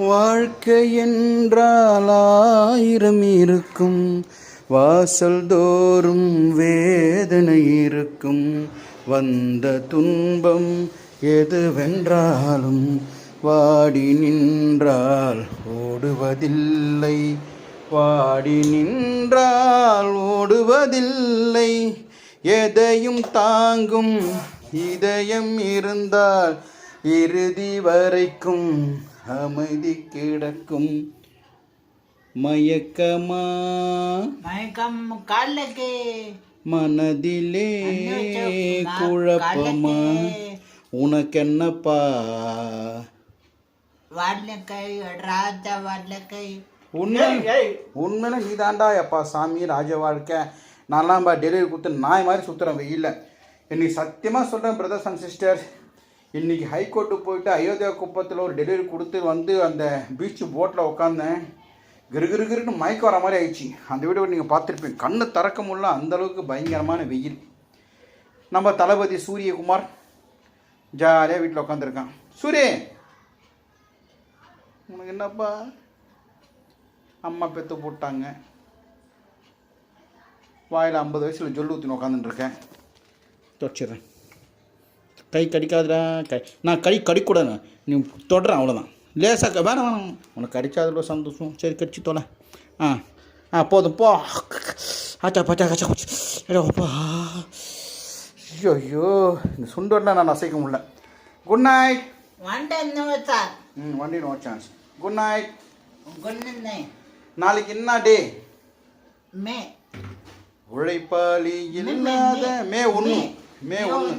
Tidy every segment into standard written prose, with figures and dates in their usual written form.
வாழ்க்கை என்றால் ஆயிரம் இருக்கும், வாசல் தோறும் வேதனை இருக்கும். வந்த துன்பம் எதுவென்றாலும் வாடி நின்றால் ஓடுவதில்லை, வாடி நின்றால் ஓடுவதில்லை. எதையும் தாங்கும் இதயம் இருந்தால் இறுதி வரைக்கும் அமைதி கிடக்கும். மயக்கமா மயக்கம் காலக்கே, மனதிலே குழப்பமா, உனக்கென்னப்பா வாழக்கை ராஜா வாழக்கை. உண்மையில நீ தாண்டா எப்பா சாமி ராஜ வாழ்க்கை. நான்லாம்பா டெலிவரி கொடுத்து நாய் மாதிரி சுற்றுறேன் வெயில்ல. இன்னைக்கு சத்தியமாக சொல்கிறேன் பிரதர்ஸ் அண்ட் சிஸ்டர்ஸ், இன்றைக்கி ஹைகோர்ட்டுக்கு போயிட்டு அயோத்தியா குப்பத்தில் ஒரு டெலிவரி கொடுத்து வந்து அந்த பீச்சு போட்டில் உட்காந்தேன். கிருகிருன்னு மயக்கம் வர மாதிரி ஆயிடுச்சு. அந்த வீடியோ நீங்கள் பார்த்துருப்பீங்க. கண்ணு திறக்க முடியல, அந்தளவுக்கு பயங்கரமான வெயில். நம்ம தளபதி சூரியகுமார் ஜாலியாக வீட்டில் உட்காந்துருக்கான். சூரிய உனக்கு என்னப்பா, அம்மா பெற்று போட்டாங்க, வாயில் 50 வயசில் ஜொல்லு ஊற்றின்னு உட்காந்துட்டுருக்கேன். தொடச்சிட்றேன். கை கடிக்காதுடா. நான் கை கடிக்கூடாது, நீ தொடுறேன் அவ்வளோதான். லேசாக வேணாம், உனக்கு கடிச்சாதுல சந்தோஷம். சரி கடிச்சு தோலை. போதும் போ. ஆச்சா பாச்சா கச்சா குச்சிப்பா. ஐயோ இந்த சுண்டோடனா நான் அசைக்க முடியல. Good night. வண்டி நோ சான்ஸ். Good night. நாளைக்கு என்ன டே? மே. உழைப்பாளி இல்லாத மே 1. மே 1.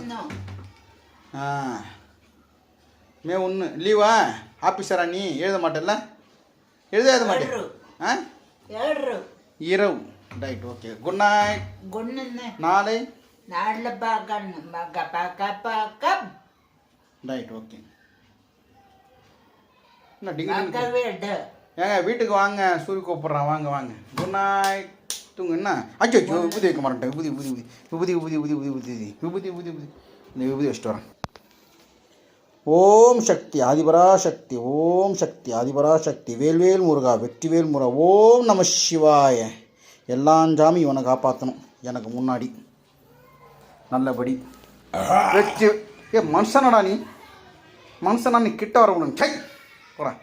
மே 1 லீவா? ஆஃபீஸரா நீ? எழுத மாட்டேல்ல? எழுத மாட்டேன். இரவு. Right, okay. Good night. நாளை ரைட், ஓகே. என்ன டிங்கிரி ஏங்க வீட்டுக்கு வாங்க, சூரிய கூப்பிட்றான். வாங்க வாங்க. Good night. தூங்க. என்ன அச்சோ விபூதி வைக்க மாட்டேன். விபூதி விபூதி விபூதி விபூதி விபூதி விபூதி விபூதி விபூதி விபூதி இந்த விபூதி வச்சுட்டு வரேன். ஓம் சக்தி ஆதிபராசக்தி, ஓம் சக்தி ஆதிபராசக்தி, வேல்வேல் முருகா, வெற்றிவேல் முருகா, ஓம் நம சிவாய. எல்லாம் சாமி இவனை காப்பாற்றணும் எனக்கு முன்னாடி நல்லபடி. வெற்றி. மனுஷனடா நீ, மனுஷனா நீ கிட்ட வர முடியும். சை போகிறேன்.